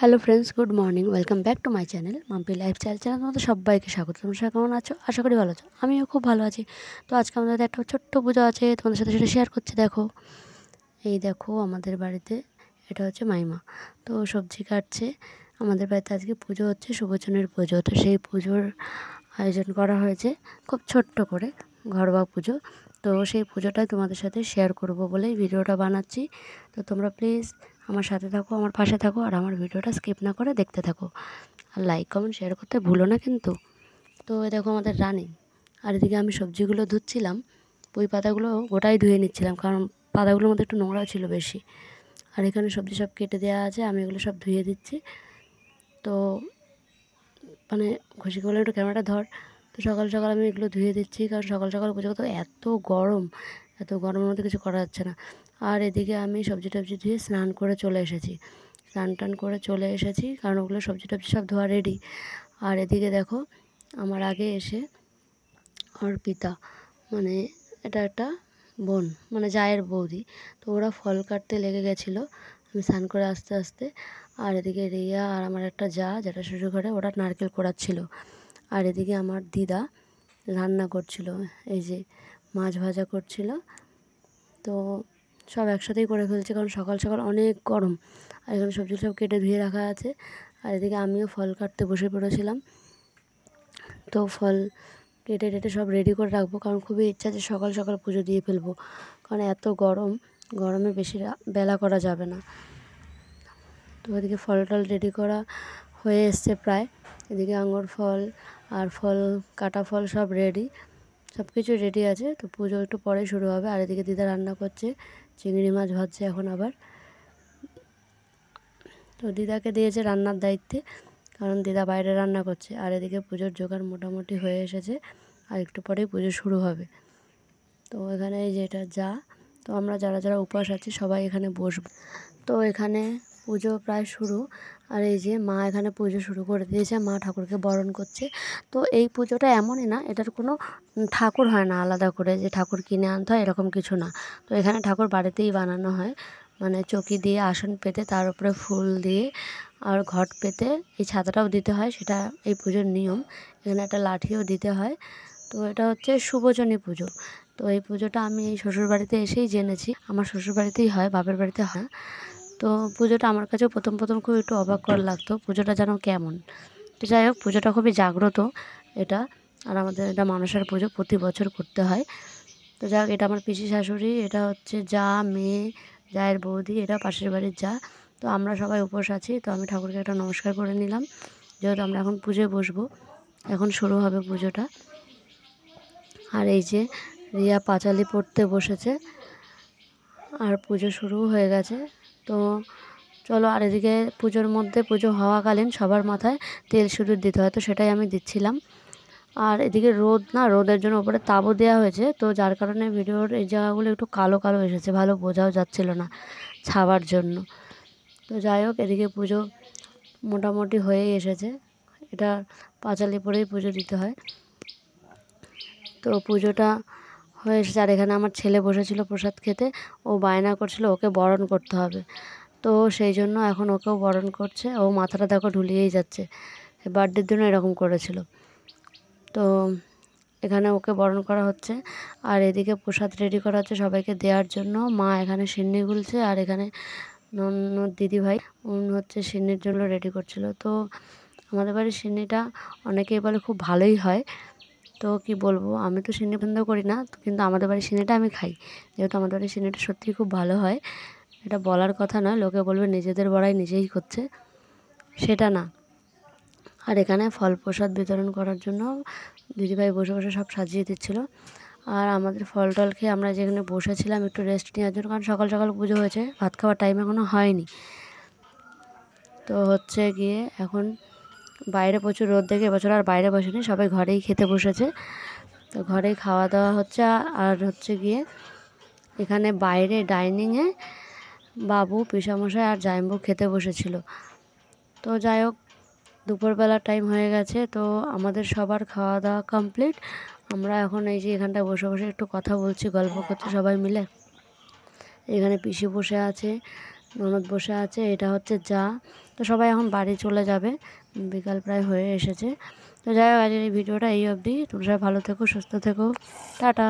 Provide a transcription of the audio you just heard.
Hello friends, good morning. Welcome back to my channel Mampi lifestyle channel. তোমাদের সবাইকে স্বাগত। তোমরা সবাই কেমন আছো? আশা করি ভালো আছো। আমিও খুব ভালো আছি। তো আজকে আমাদের একটা ছোট্ট পুজো আছে, তোমাদের সাথে সেটা শেয়ার করছি। দেখো, এই দেখো আমাদের বাড়িতে এটা হচ্ছে মাইমা। তো সবজি কাটছে। আমাদের বাড়িতে আজকে পুজো হচ্ছে, সুবচনের পুজো। তো সেই পুজোর আয়োজন করা হয়েছে খুব ছোট্ট করে, ঘরোয়া পুজো। তো সেই পুজোটাই তোমাদের সাথে শেয়ার করব বলেই ভিডিওটা বানাচ্ছি। তো তোমরা প্লিজ আমার সাথে থাকো, আমার পাশে থাকো, আর আমার ভিডিওটা স্কিপ না করে দেখতে থাকো। আর লাইক কমেন্ট শেয়ার করতে ভুলো না কিন্তু। তো এই দেখো আমাদের রানি। আর এদিকে আমি সবজিগুলো ধুচ্ছিলাম, পুঁই পাতাগুলো গোটাই ধুয়ে নিচ্ছিলাম, কারণ পাতাগুলোর মধ্যে একটু নোংরা ছিল বেশি। আর এখানে সবজি সব কেটে দেওয়া আছে, আমি এগুলো সব ধুয়ে দিচ্ছি। তো মানে খুশি করলে একটু ক্যামেরাটা ধর। তো সকাল সকাল আমি এগুলো ধুয়ে দিচ্ছি, কারণ সকাল সকাল পুজো তো এত গরম, এত গরমের মধ্যে কিছু করা যাচ্ছে না। আর এদিকে আমি সবজি টবজি ধুয়ে স্নান করে চলে এসেছি, স্নান টান করে চলে এসেছি, কারণ ওগুলো সবজি টবজি সব ধোয়া রেডি। আর এদিকে দেখো, আমার আগে এসে অর্পিতা, মানে এটা একটা বোন, মানে জায়ের বৌদি, তো ওরা ফল কাটতে লেগে গেছিলো আমি স্নান করে আস্তে আস্তে। আর এদিকে রিয়া আর আমার একটা যা, যেটা শ্বশুর ঘরে, ওরা নারকেল কোড়াচ্ছিল। আর এদিকে আমার দিদা রান্না করছিল, এই যে মাছ ভাজা করছিল। তো সব একসাথেই করে ফেলছে, কারণ সকাল সকাল অনেক গরম। আর এখানে সবজি সব কেটে ধুয়ে রাখা আছে। আর এদিকে আমিও ফল কাটতে বসে পড়েছিলাম। তো ফল কেটে টেটে সব রেডি করে রাখবো, কারণ খুবই ইচ্ছা যে সকাল সকাল পুজো দিয়ে ফেলবো, কারণ এত গরম, গরমে বেশি বেলা করা যাবে না। তো এদিকে ফল টল রেডি করা হয়ে এসছে প্রায়। এদিকে আঙুর ফল আর ফল, কাটা ফল সব রেডি, সব কিছু রেডি আছে। তো পুজো একটু পরে শুরু হবে। আর এদিকে দিদা রান্না করছে, চিংড়ি মাছ ভাজছে এখন আবার। তো দিদাকে দিয়েছে রান্নার দায়িত্বে, কারণ দিদা বাইরে রান্না করছে। আর এদিকে পুজোর জোগাড় মোটামুটি হয়ে এসেছে, আর একটু পরেই পুজো শুরু হবে। তো এখানে এই যে এটা যা, তো আমরা যারা যারা উপবাস আছি সবাই এখানে বসবো। তো এখানে পুজো প্রায় শুরু। আর এই যে মা এখানে পুজো শুরু করে দিয়েছে, মা ঠাকুরকে বরণ করছে। তো এই পুজোটা এমনই না, এটার কোনো ঠাকুর হয় না আলাদা করে যে ঠাকুর কিনে আনতে হয়, এরকম কিছু না। তো এখানে ঠাকুর বাড়িতেই বানানো হয়, মানে চৌকি দিয়ে আসন পেতে তার উপরে ফুল দিয়ে আর ঘট পেতে এই ছাতাটাও দিতে হয়, সেটা এই পুজোর নিয়ম। এখানে একটা লাঠিও দিতে হয়। তো এটা হচ্ছে সুবচনী পুজো। তো এই পুজোটা আমি এই শ্বশুরবাড়িতে এসেই জেনেছি, আমার শ্বশুরবাড়িতেই হয়, বাপের বাড়িতে হয়। তো পুজোটা আমার কাছেও প্রথম প্রথম খুব একটু অবাক করা লাগতো, পুজোটা যেন কেমন। তো যাই হোক, পুজোটা খুবই জাগ্রত এটা। আর আমাদের এটা মনসার পুজো, প্রতি বছর করতে হয়। তো যাই হোক, এটা আমার পিসি শাশুড়ি, এটা হচ্ছে যা মেয়ে, জায়ের বৌদি, এটা পাশের বাড়ির যা। তো আমরা সবাই উপোস আছি। তো আমি ঠাকুরকে একটা নমস্কার করে নিলাম, যেহেতু আমরা এখন পুজোয় বসবো, এখন শুরু হবে পুজোটা। আর এই যে রিয়া পাঁচালি পড়তে বসেছে, আর পুজো শুরু হয়ে গেছে। তো চলো, আর এদিকে পুজোর মধ্যে, পুজো হওয়াকালীন সবার মাথায় তেল সিঁদুর দিতে হয়, তো সেটাই আমি দিচ্ছিলাম। আর এদিকে রোদ না, রোদের জন্য ওপরে তাবু দেওয়া হয়েছে, তো যার কারণে ভিডিওর এই জায়গাগুলো একটু কালো কালো এসেছে, ভালো বোঝাও যাচ্ছিল না ছাওয়ার জন্য। তো যাই হোক, এদিকে পুজো মোটামুটি হয়েই এসেছে। এটা পাঁচালি পরেই পুজো দিতে হয়। তো পুজোটা হয়ে এসেছে। আর এখানে আমার ছেলে বসেছিল প্রসাদ খেতে, ও বায়না করছিল ওকে বরণ করতে হবে। তো সেই জন্য এখন ওকেও বরণ করছে, ও মাথাটা দেখো ঢুলিয়েই যাচ্ছে, বার্থডের দিনও এরকম করেছিল। তো এখানে ওকে বরণ করা হচ্ছে। আর এদিকে প্রসাদ রেডি করা হচ্ছে সবাইকে দেওয়ার জন্য। মা এখানে সিন্নি গুলছে, আর এখানে ননদ দিদিভাই উনি হচ্ছে সিন্নির জন্য রেডি করছিল। তো আমাদের বাড়ির সিন্নিটা অনেকেই বলে খুব ভালোই হয়। তো কি বলবো, আমি তো সিন্নি পছন্দ করি না, কিন্তু আমাদের বাড়ির সিন্নিটা আমি খাই, যেহেতু আমাদের বাড়ির সিন্নিটা সত্যিই খুব ভালো হয়। এটা বলার কথা নয়, লোকে বলবে নিজেদের বড়াই নিজেই করছে, সেটা না। আর এখানে ফল প্রসাদ বিতরণ করার জন্য দিদিভাই বসে বসে সব সাজিয়ে দিচ্ছিল। আর আমাদের ফল টল খেয়ে আমরা যেখানে বসেছিলাম একটু রেস্ট নেওয়ার জন্য, কারণ সকাল সকাল পুজো হয়েছে, ভাত খাওয়ার টাইম এখনও হয়নি। তো হচ্ছে গিয়ে এখন বাইরে প্রচুর রোদ দেখে এবছর আর বাইরে বসেনি, সবাই ঘরেই খেতে বসেছে। তো ঘরেই খাওয়া দাওয়া হচ্ছে। আর হচ্ছে গিয়ে এখানে বাইরে ডাইনিংয়ে বাবু, পিসামশাই আর জামাইবাবু খেতে বসেছিল। তো যাই হোক, দুপুরবেলা টাইম হয়ে গেছে, তো আমাদের সবার খাওয়া দাওয়া কমপ্লিট। আমরা এখন এই যে এখানটায় বসে বসে একটু কথা বলছি, গল্প করছি সবাই মিলে। এখানে পিসি বসে আছে, ননদ বসে আছে, এটা হচ্ছে যা। তো সবাই এখন বাড়ি চলে যাবে, বিকাল প্রায় হয়ে এসেছে। তো যাই হোক, আজকের এই ভিডিওটা এই অবধি। তোমরা সবাই ভালো থেকো, সুস্থ থেকো, টাটা।